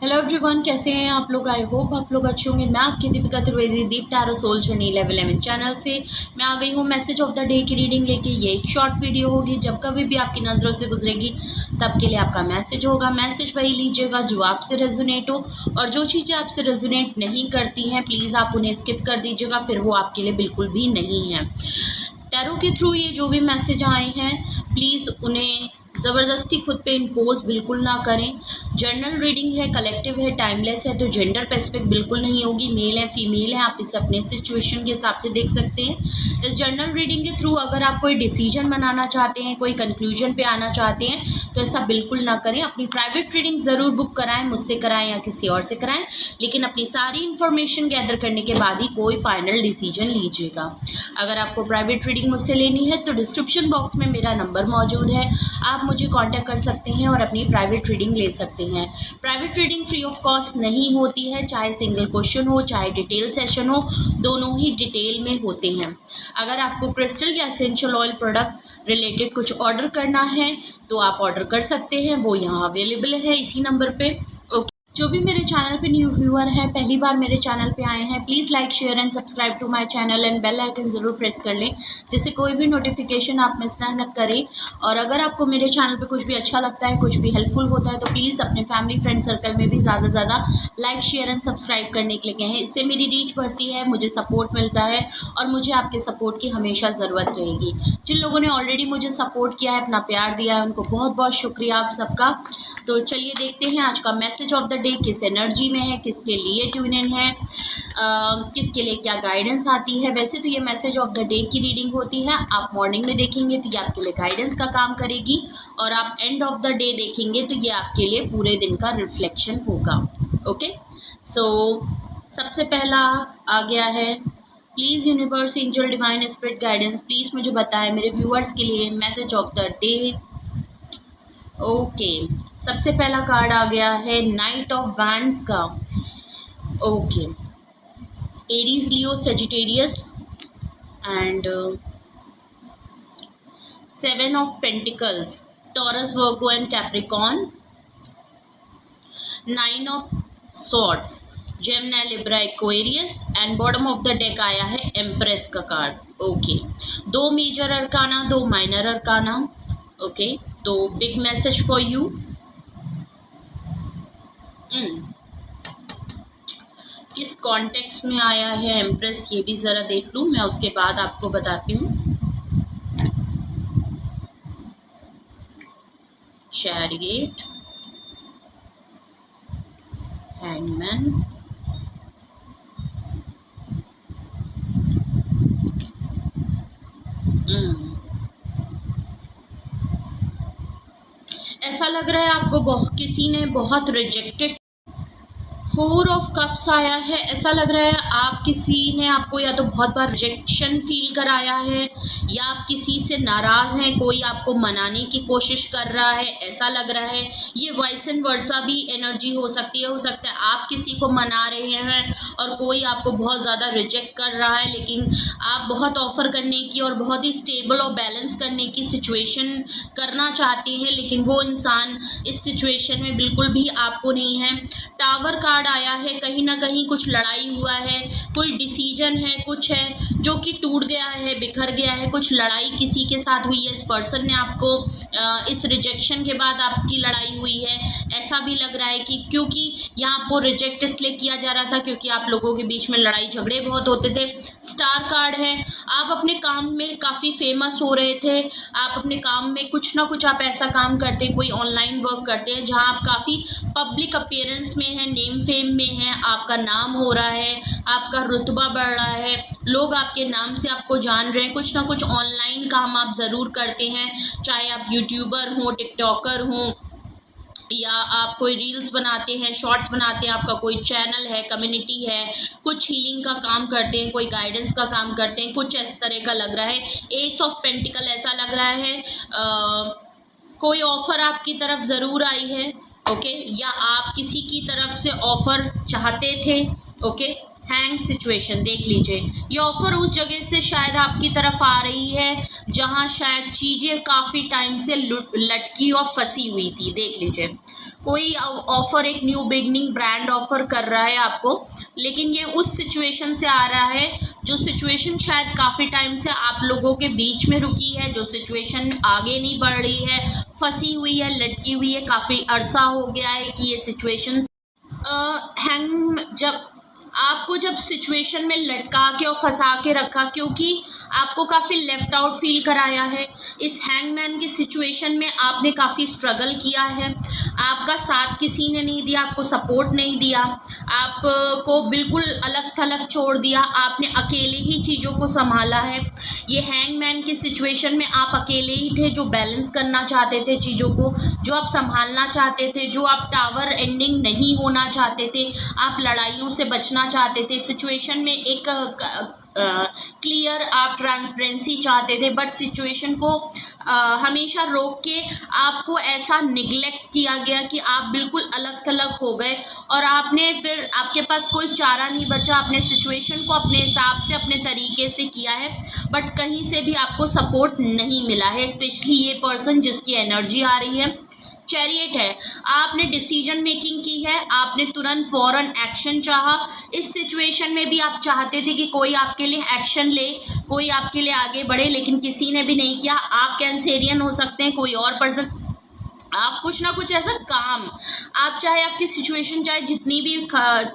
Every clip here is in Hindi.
हेलो एवरीवन, कैसे हैं आप लोग। आई होप आप लोग अच्छे होंगे। मैं आपकी Deepika Trivedi Deep tarot soul journey level 11 channel से मैं आ गई हूँ मैसेज ऑफ द डे की रीडिंग लेके। ये एक शॉर्ट वीडियो होगी, जब कभी भी आपकी नज़रों से गुजरेगी तब के लिए आपका मैसेज होगा। मैसेज वही लीजिएगा जो आपसे रेजोनेट हो, और जो चीज़ें आपसे रेजोनेट नहीं करती हैं प्लीज़ आप उन्हें स्किप कर दीजिएगा, फिर वो आपके लिए बिल्कुल भी नहीं है। टैरो के थ्रू ये जो भी मैसेज आए हैं प्लीज़ उन्हें ज़बरदस्ती खुद पे इम्पोज बिल्कुल ना करें। जर्नल रीडिंग है, कलेक्टिव है, टाइमलेस है, तो जेंडर स्पेसिफिक बिल्कुल नहीं होगी। मेल है फीमेल है, आप इसे अपने सिचुएशन के हिसाब से देख सकते हैं। इस जर्नल रीडिंग के थ्रू अगर आप कोई डिसीजन बनाना चाहते हैं, कोई कंक्लूजन पे आना चाहते हैं तो ऐसा बिल्कुल ना करें। अपनी प्राइवेट रीडिंग ज़रूर बुक कराएं, मुझसे कराएं या किसी और से कराएं, लेकिन अपनी सारी इन्फॉर्मेशन गैदर करने के बाद ही कोई फाइनल डिसीजन लीजिएगा। अगर आपको प्राइवेट रीडिंग मुझसे लेनी है तो डिस्क्रिप्शन बॉक्स में मेरा नंबर मौजूद है, आप मुझे कांटेक्ट कर सकते हैं और अपनी प्राइवेट रीडिंग ले सकते हैं। Private reading free of cost नहीं होती है, चाहे सिंगल क्वेश्चन हो चाहे डिटेल सेशन हो, दोनों ही डिटेल में होते हैं। अगर आपको क्रिस्टल या एसेंशियल ऑयल प्रोडक्ट रिलेटेड कुछ ऑर्डर करना है तो आप ऑर्डर कर सकते हैं, वो यहाँ अवेलेबल है इसी नंबर पे। जो भी मेरे चैनल पे न्यू व्यूअर है, पहली बार मेरे चैनल पे आए हैं, please like share and subscribe to my channel and bell icon ज़रूर प्रेस कर लें, जिससे कोई भी नोटिफिकेशन आप मिस ना करें। और अगर आपको मेरे चैनल पे कुछ भी अच्छा लगता है, कुछ भी हेल्पफुल होता है, तो प्लीज़ अपने फैमिली फ्रेंड सर्कल में भी ज़्यादा से ज़्यादा लाइक शेयर एंड सब्सक्राइब करने के लिए कहें। इससे मेरी रीच बढ़ती है, मुझे सपोर्ट मिलता है और मुझे आपके सपोर्ट की हमेशा ज़रूरत रहेगी। जिन लोगों ने ऑलरेडी मुझे सपोर्ट किया है, अपना प्यार दिया है, उनको बहुत बहुत शुक्रिया आप सबका। तो चलिए देखते हैं आज का मैसेज ऑफ द डे किस एनर्जी में है, किसके लिए ट्यून इन है, किसके लिए क्या गाइडेंस आती है। वैसे तो ये मैसेज ऑफ द डे की रीडिंग होती है, आप मॉर्निंग में देखेंगे तो ये आपके लिए गाइडेंस का काम करेगी, और आप एंड ऑफ द डे देखेंगे तो ये आपके लिए पूरे दिन का रिफ्लेक्शन होगा। ओके, सो सबसे पहला आ गया है, please universe angel divine spirit guidance please मुझे बताएं मेरे व्यूअर्स के लिए message of the day. Okay, सबसे पहला कार्ड आ गया है नाइट ऑफ वैंड्स का। Okay, Aries Leo Sagittarius and 7 of pentacles Taurus Virgo and Capricorn. 9 of swords Gemini Libra Aquarius and bottom of the deck आया है एम्प्रेस का card. Okay, 2 major arcana 2 minor arcana. Okay, तो बिग मैसेज फॉर यू। किस कॉन्टेक्स्ट में आया है एम्प्रेस, ये भी ज़रा देख लूँ, मैं उसके बाद आपको बताती हूँ। चैरियट, हैंगमैन, ऐसा लग रहा है आपको किसी ने बहुत रिजेक्टेड। 4 ऑफ कप्स आया है, ऐसा लग रहा है आप किसी ने आपको या तो बहुत बार रिजेक्शन फील कराया है, या आप किसी से नाराज़ हैं, कोई आपको मनाने की कोशिश कर रहा है, ऐसा लग रहा है। ये वाइस एंड वर्सा भी एनर्जी हो सकती है, हो सकता है आप किसी को मना रहे हैं और कोई आपको बहुत ज़्यादा रिजेक्ट कर रहा है, लेकिन आप बहुत ऑफ़र करने की और बहुत ही स्टेबल और बैलेंस करने की सिचुएशन करना चाहते हैं, लेकिन वो इंसान इस सिचुएशन में बिल्कुल भी आपको नहीं है। टावर कार्ड आया है, कहीं ना कहीं कुछ लड़ाई हुआ है, कोई डिसीजन है, कुछ है जो कि टूट गया है, बिखर गया है, कुछ लड़ाई किसी के साथ हुई है, इस पर्सन ने आपको इस रिजेक्शन के बाद आपकी लड़ाई हुई है, ऐसा भी लग रहा है कि क्योंकि यहाँ आपको रिजेक्ट इसलिए किया जा रहा था क्योंकि आप लोगों के बीच में लड़ाई झगड़े बहुत होते थे। स्टार कार्ड है, आप अपने काम में काफ़ी फेमस हो रहे थे, आप अपने काम में कुछ ना कुछ आप ऐसा काम करते हैं, कोई ऑनलाइन वर्क करते हैं जहाँ आप काफ़ी पब्लिक अपीयरेंस में हैं, नेम फेम में हैं, आपका नाम हो रहा है, आपका रुतबा बढ़ रहा है, लोग आपके नाम से आपको जान रहे हैं। कुछ ना कुछ ऑनलाइन काम आप ज़रूर करते हैं, चाहे आप यूट्यूबर हों, टिकटॉकर हों, या आप कोई रील्स बनाते हैं, शॉर्ट्स बनाते हैं, आपका कोई चैनल है, कम्युनिटी है, कुछ हीलिंग का काम करते हैं, कोई गाइडेंस का काम करते हैं, कुछ इस तरह का लग रहा है। एस ऑफ पेंटिकल ऐसा लग रहा है कोई ऑफ़र आपकी तरफ ज़रूर आई है, ओके, या आप किसी की तरफ से ऑफ़र चाहते थे, ओके। हैंग सिचुएशन देख लीजिए, ये ऑफर उस जगह से शायद आपकी तरफ आ रही है जहां शायद चीज़ें काफ़ी टाइम से लटकी और फंसी हुई थी। देख लीजिए, कोई ऑफर, एक न्यू बिगनिंग ब्रांड ऑफर कर रहा है आपको, लेकिन ये उस सिचुएशन से आ रहा है जो सिचुएशन शायद काफ़ी टाइम से आप लोगों के बीच में रुकी है, जो सिचुएशन आगे नहीं बढ़ रही है, फंसी हुई है, लटकी हुई है, काफ़ी अरसा हो गया है कि ये सिचुएशन हैंग जब सिचुएशन में लटका के और फंसा के रखा, क्योंकि आपको काफ़ी लेफ्ट आउट फील कराया है। इस हैंगमैन की सिचुएशन में आपने काफ़ी स्ट्रगल किया है, आपका साथ किसी ने नहीं दिया, आपको सपोर्ट नहीं दिया, आपको बिल्कुल अलग थलग छोड़ दिया, आपने अकेले ही चीज़ों को संभाला है। ये हैंगमैन की सिचुएशन में आप अकेले ही थे जो बैलेंस करना चाहते थे चीज़ों को, जो आप संभालना चाहते थे, जो आप टावर एंडिंग नहीं होना चाहते थे, आप लड़ाइयों से बचना चाहते थे, सिचुएशन में एक क्लियर आप ट्रांसपेरेंसी चाहते थे, बट सिचुएशन को हमेशा रोक के आपको ऐसा निगलेक्ट किया गया कि आप बिल्कुल अलग थलग हो गए और आपने फिर आपके पास कोई चारा नहीं बचा, आपने सिचुएशन को अपने हिसाब से अपने तरीके से किया है, बट कहीं से भी आपको सपोर्ट नहीं मिला है। स्पेशली ये पर्सन जिसकी एनर्जी आ रही है चैरियट है, आपने डिसीजन मेकिंग की है, आपने तुरंत फौरन एक्शन चाहा। इस सिचुएशन में भी आप चाहते थे कि कोई आपके लिए एक्शन ले, कोई आपके लिए आगे बढ़े, लेकिन किसी ने भी नहीं किया। आप कैंसेरियन हो सकते हैं, कोई और पर्सन, आप कुछ ना कुछ ऐसा काम, आप चाहे आपकी सिचुएशन चाहे जितनी भी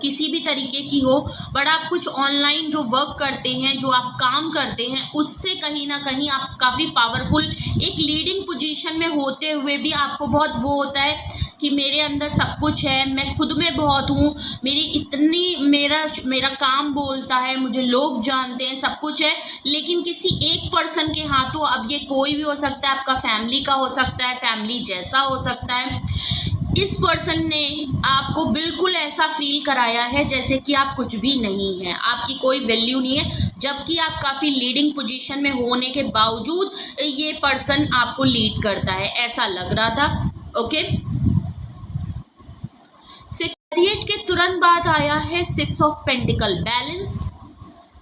किसी भी तरीके की हो, बट आप कुछ ऑनलाइन जो वर्क करते हैं, जो आप काम करते हैं, उससे कहीं ना कहीं आप काफ़ी पावरफुल एक लीडिंग पोजीशन में होते हुए भी आपको बहुत वो होता है कि मेरे अंदर सब कुछ है, मैं खुद में बहुत हूँ, मेरा काम बोलता है, मुझे लोग जानते हैं, सब कुछ है, लेकिन किसी एक पर्सन के हाथों, अब ये कोई भी हो सकता है, आपका फैमिली का हो सकता है, फैमिली जैसा हो सकता है, इस पर्सन ने आपको बिल्कुल ऐसा फील कराया है जैसे कि आप कुछ भी नहीं हैं, आपकी कोई वैल्यू नहीं है, जबकि आप काफ़ी लीडिंग पोजीशन में होने के बावजूद ये पर्सन आपको लीड करता है, ऐसा लग रहा था। ओके, चैरियट के तुरंत बाद आया है 6 ऑफ पेंटिकल, बैलेंस।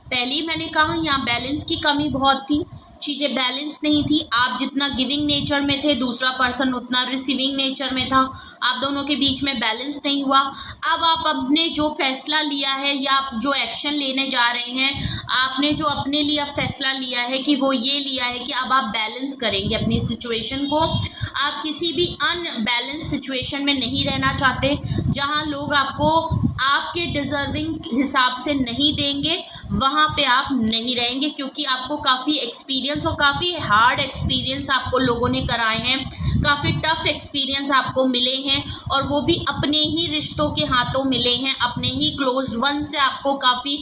पहले मैंने कहा यहाँ बैलेंस की कमी बहुत थी, चीज़ें बैलेंस नहीं थी, आप जितना गिविंग नेचर में थे, दूसरा पर्सन उतना रिसीविंग नेचर में था, आप दोनों के बीच में बैलेंस नहीं हुआ। अब आप अपने जो फैसला लिया है या आप जो एक्शन लेने जा रहे हैं, आपने जो अपने लिए फैसला लिया है कि वो ये लिया है कि अब आप बैलेंस करेंगे अपनी सिचुएशन को, आप किसी भी अनबैलेंस सिचुएशन में नहीं रहना चाहते, जहाँ लोग आपको आपके डिजर्विंग हिसाब से नहीं देंगे, वहाँ पे आप नहीं रहेंगे, क्योंकि आपको काफ़ी एक्सपीरियंस और काफ़ी हार्ड एक्सपीरियंस आपको लोगों ने कराए हैं, काफ़ी टफ एक्सपीरियंस आपको मिले हैं, और वो भी अपने ही रिश्तों के हाथों मिले हैं, अपने ही क्लोज्ड वन से आपको काफ़ी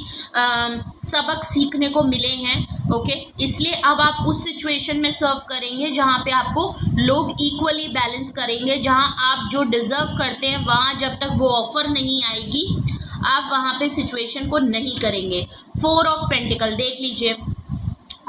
सबक सीखने को मिले हैं। ओके, इसलिए अब आप उस सिचुएशन में सर्व करेंगे जहाँ पे आपको लोग इक्वली बैलेंस करेंगे, जहाँ आप जो डिज़र्व करते हैं, वहाँ जब तक वो ऑफ़र नहीं आएगी आप वहाँ पे सिचुएशन को नहीं करेंगे। 4 ऑफ पेंटिकल देख लीजिए,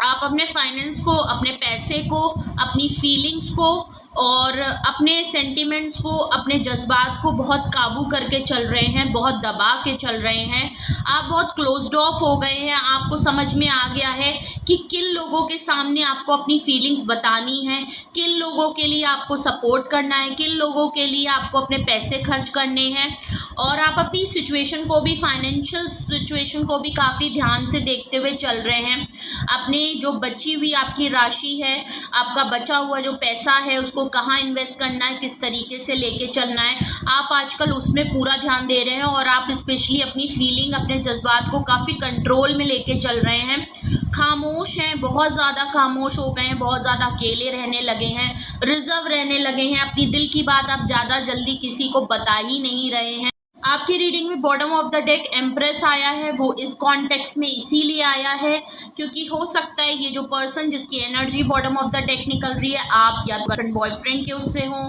आप अपने फाइनेंस को, अपने पैसे को, अपनी फीलिंग्स को और अपने सेंटिमेंट्स को, अपने जज्बात को बहुत काबू करके चल रहे हैं, बहुत दबा के चल रहे हैं, आप बहुत क्लोज्ड ऑफ हो गए हैं। आपको समझ में आ गया है कि किन लोगों के सामने आपको अपनी फीलिंग्स बतानी है, किन लोगों के लिए आपको सपोर्ट करना है, किन लोगों के लिए आपको अपने पैसे खर्च करने हैं, और आप अपनी सिचुएशन को भी, फाइनेंशियल सिचुएशन को भी काफ़ी ध्यान से देखते हुए चल रहे हैं। अपने जो बची हुई आपकी राशि है, आपका बचा हुआ जो पैसा है, उसको कहाँ इन्वेस्ट करना है, किस तरीके से लेके चलना है, आप आजकल उसमें पूरा ध्यान दे रहे हैं, और आप स्पेशली अपनी फीलिंग, अपने जज्बात को काफ़ी कंट्रोल में लेके चल रहे हैं। खामोश हैं, बहुत ज़्यादा खामोश हो गए हैं, बहुत ज़्यादा अकेले रहने लगे हैं, रिजर्व रहने लगे हैं, अपनी दिल की बात आप ज़्यादा जल्दी किसी को बता ही नहीं रहे हैं। आपकी रीडिंग में bottom of the deck empress आया है, वो इस कॉन्टेक्स्ट में इसीलिए आया है क्योंकि हो सकता है ये जो पर्सन जिसकी energy bottom of the deck निकल रही है, आप या गर्लफ्रेंड बॉयफ्रेंड के उससे हो,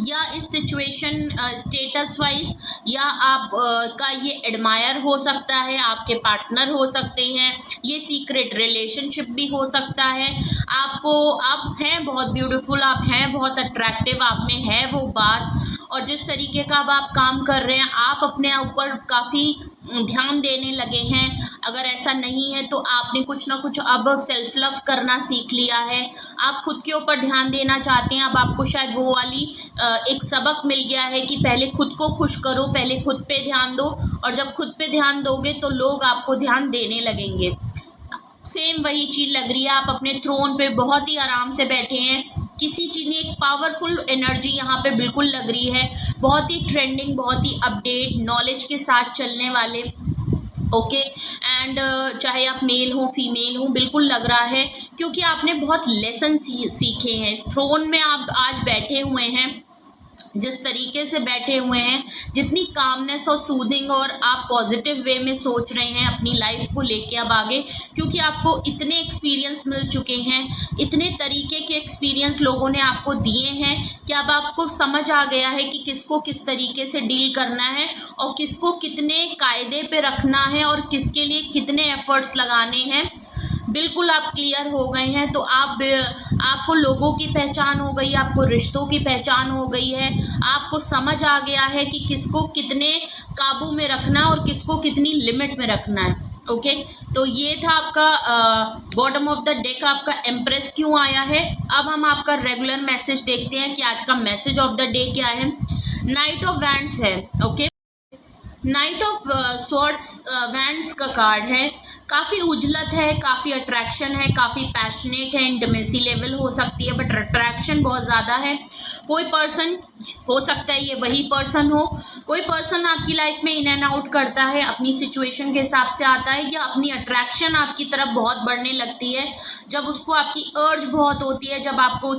या इस सिचुएशन स्टेटस वाइज, या आप का ये एडमायर हो सकता है, आपके पार्टनर हो सकते हैं, ये सीक्रेट रिलेशनशिप भी हो सकता है। आप हैं बहुत ब्यूटीफुल, आप हैं बहुत अट्रैक्टिव, आप में है वो बात, और जिस तरीके का अब आप काम कर रहे हैं, आप अपने ऊपर काफ़ी ध्यान देने लगे हैं। अगर ऐसा नहीं है तो आपने कुछ ना कुछ अब सेल्फ लव करना सीख लिया है, आप खुद के ऊपर ध्यान देना चाहते हैं। अब आपको शायद वो वाली एक सबक मिल गया है कि पहले खुद को खुश करो, पहले खुद पे ध्यान दो, और जब खुद पे ध्यान दोगे तो लोग आपको ध्यान देने लगेंगे। सेम वही चीज़ लग रही है, आप अपने थ्रोन पे बहुत ही आराम से बैठे हैं। किसी चीज़ ने एक पावरफुल एनर्जी यहाँ पे बिल्कुल लग रही है, बहुत ही ट्रेंडिंग, बहुत ही अपडेट नॉलेज के साथ चलने वाले। ओके एंड चाहे आप मेल हो फीमेल हो, बिल्कुल लग रहा है क्योंकि आपने बहुत लेसन सीखे हैं। इस थ्रोन में आप आज बैठे हुए हैं, जिस तरीके से बैठे हुए हैं, जितनी कामनेस और सूदिंग और आप पॉजिटिव वे में सोच रहे हैं अपनी लाइफ को लेके अब आगे, क्योंकि आपको इतने एक्सपीरियंस मिल चुके हैं, इतने तरीके के एक्सपीरियंस लोगों ने आपको दिए हैं कि अब आपको समझ आ गया है कि किसको किस तरीके से डील करना है और किसको कितने कायदे पे रखना है और किसके लिए कितने एफर्ट्स लगाने हैं। बिल्कुल आप क्लियर हो गए हैं। तो आपको लोगों की पहचान हो गई, आपको रिश्तों की पहचान हो गई है, आपको समझ आ गया है कि किसको कितने काबू में रखना और किसको कितनी लिमिट में रखना है। ओके तो ये था आपका बॉटम ऑफ द डेक, आपका एम्प्रेस क्यों आया है। अब हम आपका रेगुलर मैसेज देखते हैं कि आज का मैसेज ऑफ द डे क्या है। नाइट ऑफ वैंड्स है। Okay night of swords wands का कार्ड है। काफ़ी उजलत है, काफ़ी अट्रैक्शन है, काफ़ी पैशनेट है, इंटीमेसी लेवल हो सकती है, बट अट्रैक्शन बहुत ज़्यादा है। कोई पर्सन हो सकता है, ये वही पर्सन हो, कोई पर्सन आपकी लाइफ में इन एंड आउट करता है, अपनी सिचुएशन के हिसाब से आता है, या अपनी अट्रैक्शन आपकी तरफ बहुत बढ़ने लगती है जब उसको आपकी अर्ज बहुत होती है, जब आपको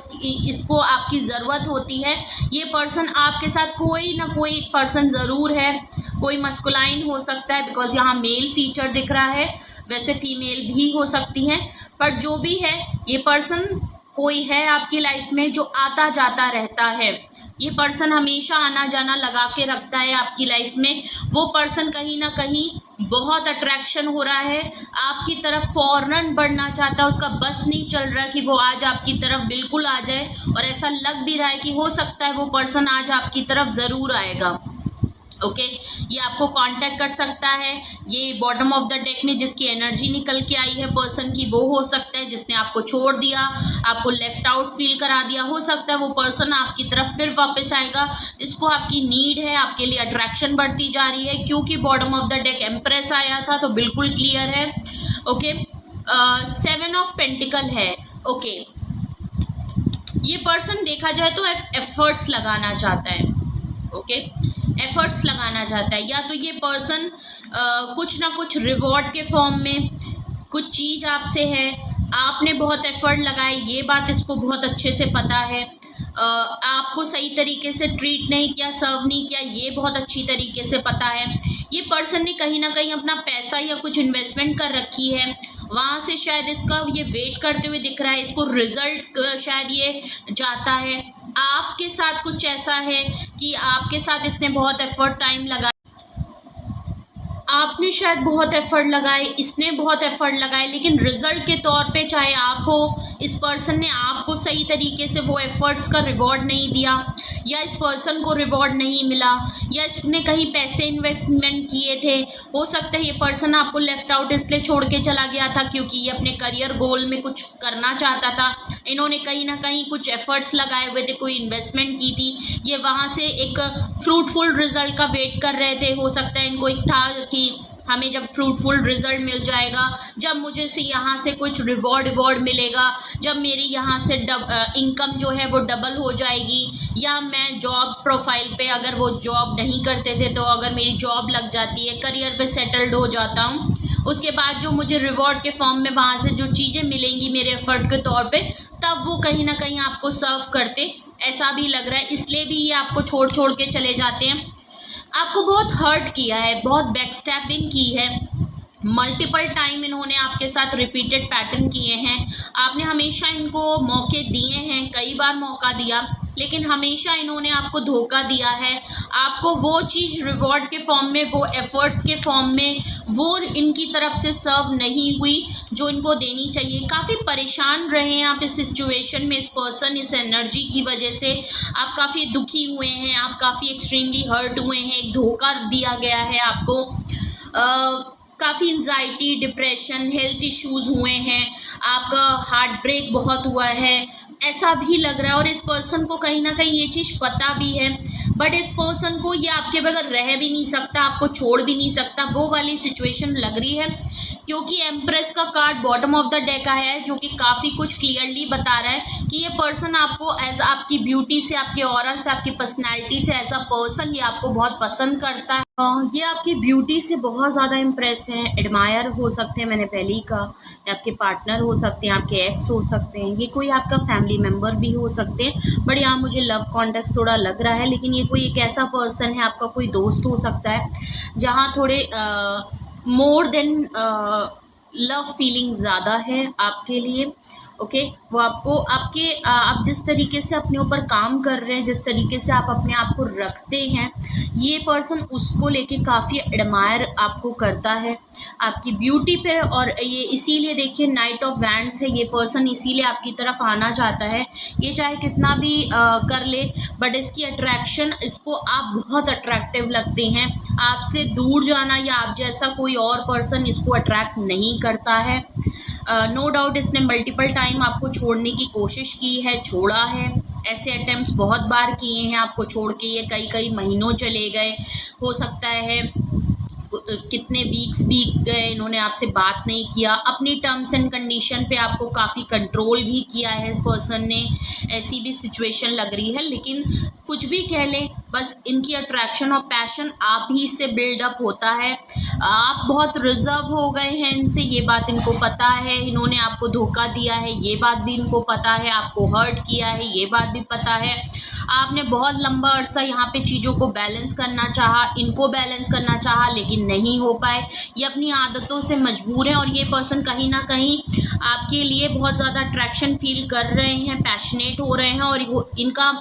इसको आपकी ज़रूरत होती है। ये पर्सन आपके साथ कोई ना कोई एक पर्सन ज़रूर है, कोई मस्कुलाइन हो सकता है बिकॉज यहाँ मेल फीचर दिख रहा है, वैसे फीमेल भी हो सकती हैं, पर जो भी है ये पर्सन कोई है आपकी लाइफ में जो आता जाता रहता है। ये पर्सन हमेशा आना जाना लगा के रखता है आपकी लाइफ में। वो पर्सन कहीं ना कहीं बहुत अट्रैक्शन हो रहा है आपकी तरफ, फौरन बढ़ना चाहता है, उसका बस नहीं चल रहा कि वो आज आपकी तरफ बिल्कुल आ जाए, और ऐसा लग भी रहा है कि हो सकता है वो पर्सन आज आपकी तरफ ज़रूर आएगा। ओके ये आपको कांटेक्ट कर सकता है। ये बॉटम ऑफ द डेक में जिसकी एनर्जी निकल के आई है पर्सन की, वो हो सकता है जिसने आपको छोड़ दिया, आपको लेफ्ट आउट फील करा दिया। हो सकता है वो पर्सन आपकी तरफ फिर वापस आएगा, इसको आपकी नीड है, आपके लिए अट्रैक्शन बढ़ती जा रही है। क्योंकि bottom of the deck empress आया था तो बिल्कुल क्लियर है। ओके 7 ऑफ पेंटिकल है। ओके ये पर्सन देखा जाए तो एफर्ट्स लगाना चाहता है। ओके एफर्ट्स लगाना चाहता है, या तो ये पर्सन कुछ ना कुछ रिवॉर्ड के फॉर्म में कुछ चीज़ आपसे है, आपने बहुत एफर्ट लगाए, ये बात इसको बहुत अच्छे से पता है। आपको सही तरीके से ट्रीट नहीं किया, सर्व नहीं किया, ये बहुत अच्छी तरीके से पता है। ये पर्सन ने कहीं ना कहीं अपना पैसा या कुछ इन्वेस्टमेंट कर रखी है, वहाँ से शायद इसका ये वेट करते हुए दिख रहा है, इसको रिजल्ट शायद ये जाता है। आपके साथ कुछ ऐसा है कि आपके साथ इसने बहुत एफर्ट टाइम लगाया, आपने शायद बहुत एफर्ट लगाए, इसने बहुत एफर्ट लगाए, लेकिन रिजल्ट के तौर पे चाहे आप हो, इस पर्सन ने आपको सही तरीके से वो एफर्ट्स का रिवॉर्ड नहीं दिया, या इस पर्सन को रिवॉर्ड नहीं मिला, या इसने कहीं पैसे इन्वेस्टमेंट किए थे। हो सकता है ये पर्सन आपको लेफ्ट आउट इसलिए छोड़ के चला गया था क्योंकि ये अपने करियर गोल में कुछ करना चाहता था। इन्होंने कहीं ना कहीं कुछ एफर्ट्स लगाए हुए थे, कोई इन्वेस्टमेंट की थी, ये वहाँ से एक फ्रूटफुल रिजल्ट का वेट कर रहे थे। हो सकता है इनको एक था कि हमें जब फ्रूटफुल रिजल्ट मिल जाएगा, जब मुझे से यहाँ से कुछ रिवॉर्ड मिलेगा, जब मेरी यहाँ से इनकम जो है वो डबल हो जाएगी, या मैं जॉब प्रोफाइल पे, अगर वो जॉब नहीं करते थे तो अगर मेरी जॉब लग जाती है, करियर पे सेटल्ड हो जाता हूँ, उसके बाद जो मुझे रिवॉर्ड के फॉर्म में वहाँ से जो चीज़ें मिलेंगी मेरे एफर्ट के तौर पे, तब वो कहीं ना कहीं आपको सर्व करते, ऐसा भी लग रहा है। इसलिए भी ये आपको छोड़ के चले जाते हैं। आपको बहुत हर्ट किया है, बहुत बैकस्टैपिंग की है, मल्टीपल टाइम इन्होंने आपके साथ रिपीटेड पैटर्न किए हैं, आपने हमेशा इनको मौके दिए हैं, कई बार मौका दिया, लेकिन हमेशा इन्होंने आपको धोखा दिया है। आपको वो चीज़ रिवॉर्ड के फॉर्म में, वो एफर्ट्स के फॉर्म में, वो इनकी तरफ से सर्व नहीं हुई जो इनको देनी चाहिए। काफ़ी परेशान रहे हैं आप इस सिचुएशन में, इस पर्सन, इस एनर्जी की वजह से आप काफ़ी दुखी हुए हैं, आप काफ़ी एक्सट्रीमली हर्ट हुए हैं, एक धोखा दिया गया है आपको। काफ़ी एंजाइटी, डिप्रेशन, हेल्थ इश्यूज़ हुए हैं, आपका हार्ट ब्रेक बहुत हुआ है, ऐसा भी लग रहा है। और इस पर्सन को कहीं ना कहीं ये चीज़ पता भी है, बट इस पर्सन को ये आपके बगैर रह भी नहीं सकता, आपको छोड़ भी नहीं सकता, वो वाली सिचुएशन लग रही है। क्योंकि एम्प्रेस का card bottom of the deck आया है, जो कि काफ़ी कुछ क्लियरली बता रहा है कि ये पर्सन आपको एज आपकी ब्यूटी से, आपके ऑरा से, आपकी पर्सनैलिटी से, एज अ पर्सन ये आपको बहुत पसंद करता है। ये आपकी ब्यूटी से बहुत ज़्यादा इम्प्रेस हैं, एडमायर हो सकते हैं, मैंने पहले ही कहा, या आपके पार्टनर हो सकते हैं, आपके एक्स हो सकते हैं, ये कोई आपका फैमिली मेम्बर भी हो सकते हैं, बट यहाँ मुझे लव कॉन्टेक्स्ट थोड़ा लग रहा है। लेकिन ये कोई एक ऐसा पर्सन है, आपका कोई दोस्त हो सकता है, जहाँ थोड़े मोर देन लव फीलिंग ज़्यादा है आपके लिए। ओके, वो आपको आप जिस तरीके से अपने ऊपर काम कर रहे हैं, जिस तरीके से आप अपने आप को रखते हैं, ये पर्सन उसको लेके काफ़ी एडमायर आपको करता है, आपकी ब्यूटी पे। और ये इसीलिए देखिए नाइट ऑफ वैंड्स है, ये पर्सन इसीलिए आपकी तरफ आना चाहता है। ये चाहे कितना भी कर ले, बट इसकी अट्रैक्शन, इसको आप बहुत अट्रैक्टिव लगते हैं। आपसे दूर जाना या आप जैसा कोई और पर्सन इसको अट्रैक्ट नहीं करता है। नो डाउट इसने मल्टीपल टाइम आपको छोड़ने की कोशिश की है, छोड़ा है। ऐसे अटेम्प्ट्स बहुत बार किए हैं आपको छोड़ के, ये कई कई महीनों चले गए, हो सकता है कितने वीक्स बीत गए, इन्होंने आपसे बात नहीं किया, अपनी टर्म्स एंड कंडीशन पे आपको काफ़ी कंट्रोल भी किया है इस पर्सन ने। ऐसी भी सिचुएशन लग रही है, लेकिन कुछ भी कह लें, बस इनकी अट्रैक्शन और पैशन आप ही से बिल्डअप होता है। आप बहुत रिजर्व हो गए हैं इनसे, ये बात इनको पता है। इन्होंने आपको धोखा दिया है, ये बात भी इनको पता है। आपको हर्ट किया है, ये बात भी पता है। आपने बहुत लंबा अरसा यहाँ पे चीज़ों को बैलेंस करना चाहा, इनको बैलेंस करना चाहा, लेकिन नहीं हो पाए। ये अपनी आदतों से मजबूर हैं, और ये पर्सन कहीं ना कहीं आपके लिए बहुत ज़्यादा अट्रैक्शन फील कर रहे हैं, पैशनेट हो रहे हैं, और इनका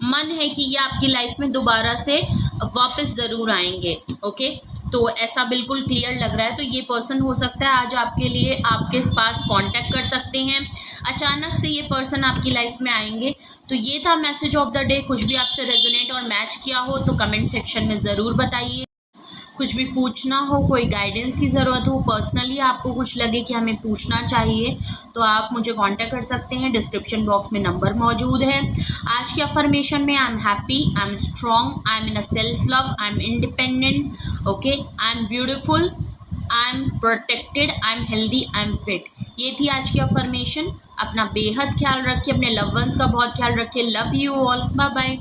मन है कि ये आपकी लाइफ में दोबारा से वापस ज़रूर आएंगे। ओके, तो ऐसा बिल्कुल क्लियर लग रहा है। तो ये पर्सन हो सकता है आज आपके लिए आपके पास कांटेक्ट कर सकते हैं, अचानक से ये पर्सन आपकी लाइफ में आएंगे। तो ये था मैसेज ऑफ द डे। कुछ भी आपसे रेजोनेट और मैच किया हो तो कमेंट सेक्शन में ज़रूर बताइए। कुछ भी पूछना हो, कोई गाइडेंस की ज़रूरत हो, पर्सनली आपको कुछ लगे कि हमें पूछना चाहिए, तो आप मुझे कांटेक्ट कर सकते हैं। डिस्क्रिप्शन बॉक्स में नंबर मौजूद है। आज की अफर्मेशन में I am happy, I am strong, I am in a self love, I am independent, okay, I am beautiful, I am protected, I am healthy, I am fit. ये थी आज की अफर्मेशन। अपना बेहद ख्याल रखिए, अपने लव वंस का बहुत ख्याल रखिए। Love you all, bye bye.